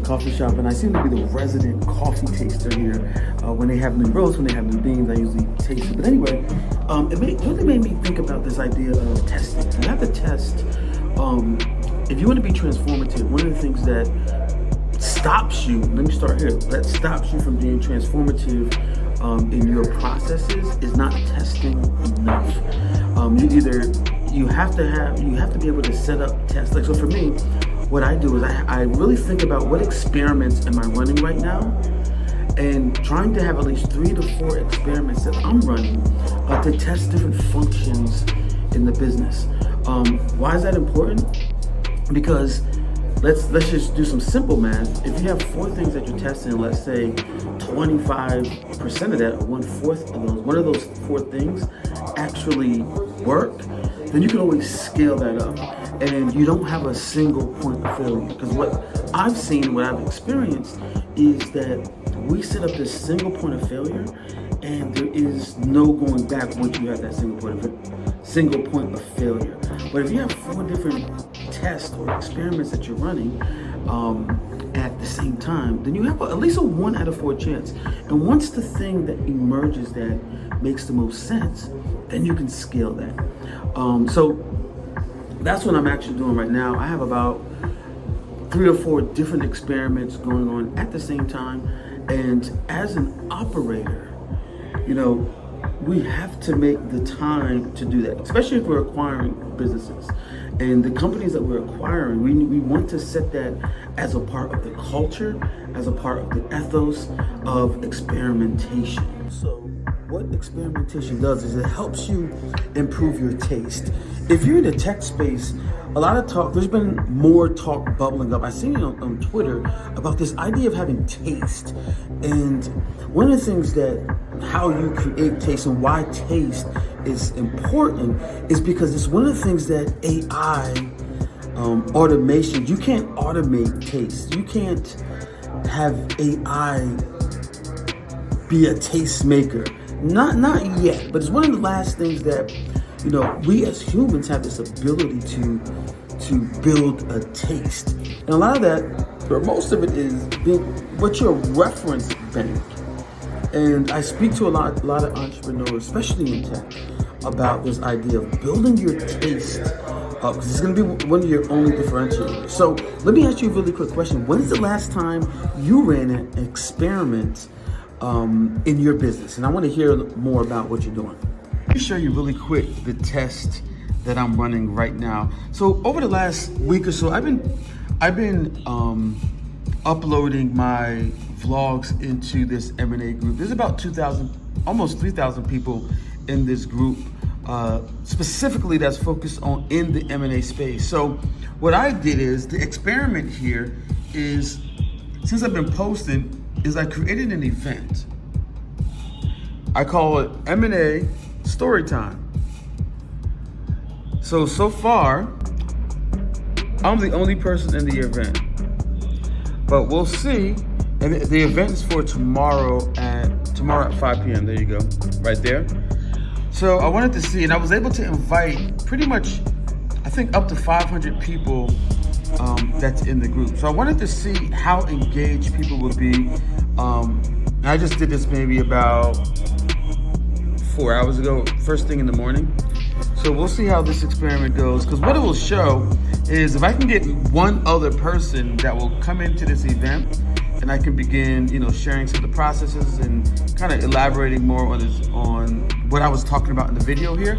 coffee shop, and I seem to be the resident coffee taster here. When they have new roasts, when they have new beans, I usually taste it. But anyway, it really made me think about this idea of testing. You have to test. If you want to be transformative, one of the things that stops you, let me start here, that stops you from being transformative in your processes is not testing enough. You have to be able to set up tests. Like, so for me, what I do is I really think about what experiments am I running right now, and trying to have at least 3 to 4 experiments that I'm running to test different functions in the business. Why is that important? Because let's just do some simple math. If you have 4 things that you're testing, let's say 25% of that, or 1/4 of those, one of those 4 things actually work, then you can always scale that up, and you don't have a single point of failure. Because what I've seen, what I've experienced, is that we set up this single point of failure, and there is no going back once you have that single point of failure. But if you have 4 different tests or experiments that you're running at the same time, then you have at least a 1 out of 4 chance. And once the thing that emerges that makes the most sense, then you can scale that. So that's what I'm actually doing right now. I have about 3 or 4 different experiments going on at the same time. And as an operator, we have to make the time to do that, especially if we're acquiring businesses. And the companies that we're acquiring, we want to set that as a part of the culture, as a part of the ethos of experimentation. So what experimentation does is it helps you improve your taste. If you're in the tech space, a lot of talk, there's been more talk bubbling up. I've seen it on Twitter about this idea of having taste. And one of the things that how you create taste and why taste is important is because it's one of the things that AI automation, you can't automate taste. You can't have AI be a tastemaker. Not yet, but it's one of the last things that we as humans have this ability to build a taste. And a lot of that, or most of it, is what's your reference bank. And I speak to a lot of entrepreneurs, especially in tech, about this idea of building your taste up, because it's going to be one of your only differentiators. So let me ask you a really quick question. When is the last time you ran an experiment in your business? And I want to hear more about what you're doing. Let me show you really quick the test that I'm running right now. So over the last week or so, I've been uploading my vlogs into this M&A group. There's about 2,000, almost 3,000 people in this group, specifically that's focused in the M&A space. So what I did is, the experiment here is, since I've been posting, is I created an event. I call it M&A Story Time. So far, I'm the only person in the event, but we'll see. And the event is for tomorrow at 5 p.m. There you go, right there. So I wanted to see, and I was able to invite pretty much, I think, up to 500 people that's in the group. So I wanted to see how engaged people would be. And I just did this maybe about 4 hours ago, first thing in the morning. So we'll see how this experiment goes, because what it will show is if I can get one other person that will come into this event, and I can begin, sharing some of the processes and kind of elaborating more on what I was talking about in the video here.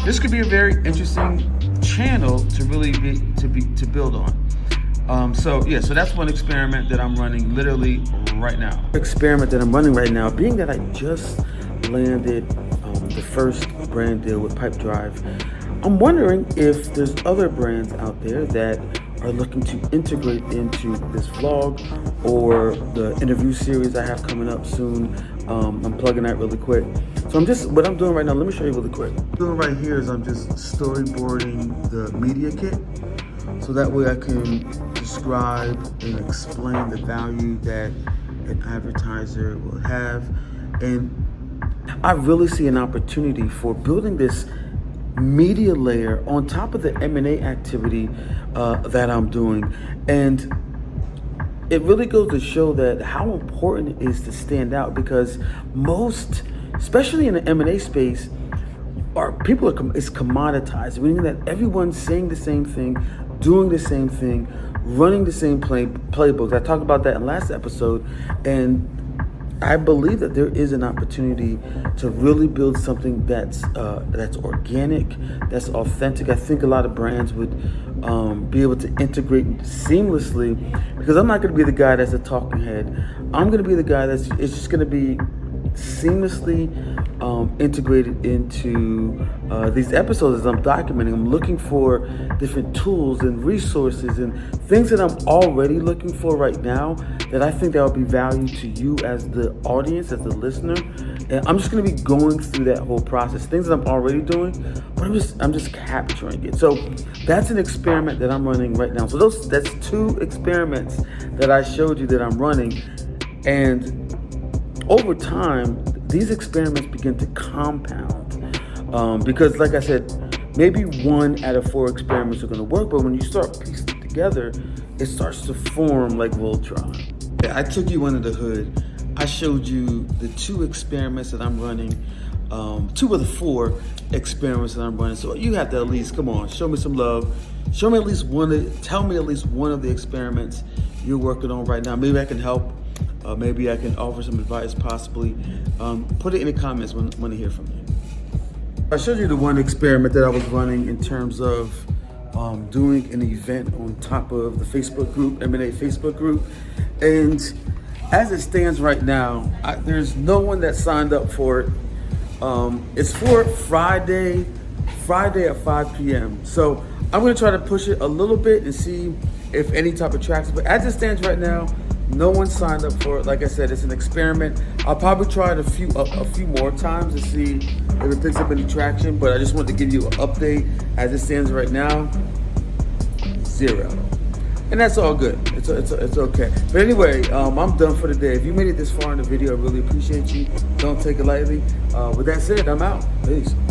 This could be a very interesting channel to really to build on. So that's one experiment that I'm running literally right now. Experiment that I'm running right now, being that I just landed the first brand deal with Pipe Drive, I'm wondering if there's other brands out there that are looking to integrate into this vlog or the interview series I have coming up soon. I'm plugging that really quick. So what I'm doing right now, let me show you really quick. What I'm doing right here is I'm just storyboarding the media kit, so that way I can describe and explain the value that an advertiser will have. And I really see an opportunity for building this media layer on top of the M&A activity that I'm doing. And it really goes to show that how important it is to stand out, because most, especially in the M&A space, it's commoditized, meaning that everyone's saying the same thing, doing the same thing, running the same playbooks. I talked about that in last episode, and I believe that there is an opportunity to really build something that's organic, that's authentic. I think a lot of brands would be able to integrate seamlessly, because I'm not going to be the guy that's a talking head. I'm going to be the guy it's just going to be seamlessly integrated into these episodes as I'm documenting. I'm looking for different tools and resources and things that I'm already looking for right now that I think that will be value to you as the audience, as the listener. And I'm just going to be going through that whole process, things that I'm already doing, but I'm just capturing it. So that's an experiment that I'm running right now. So that's 2 experiments that I showed you that I'm running, and over time, these experiments begin to compound because, like I said, maybe 1 out of 4 experiments are going to work, but when you start piecing it together, it starts to form like Voltron. Yeah, I took you under the hood. I showed you the 2 experiments that I'm running, 2 of the 4 experiments that I'm running. So you have to at least, come on, show me some love. Show me at least tell me at least one of the experiments you're working on right now. Maybe I can help. Maybe I can offer some advice, possibly. Put it in the comments when I hear from you. I showed you the 1 experiment that I was running in terms of doing an event on top of the Facebook group, M&A Facebook group. And as it stands right now, there's no one that signed up for it. It's for Friday at 5 p.m. So I'm going to try to push it a little bit and see if any type of traction. But as it stands right now, no one signed up for it. Like I said, it's an experiment. I'll probably try it a few more times to see if it picks up any traction. But I just wanted to give you an update. As it stands right now, 0. And that's all good. It's okay. But anyway, I'm done for the day. If you made it this far in the video, I really appreciate you. Don't take it lightly. With that said, I'm out. Peace.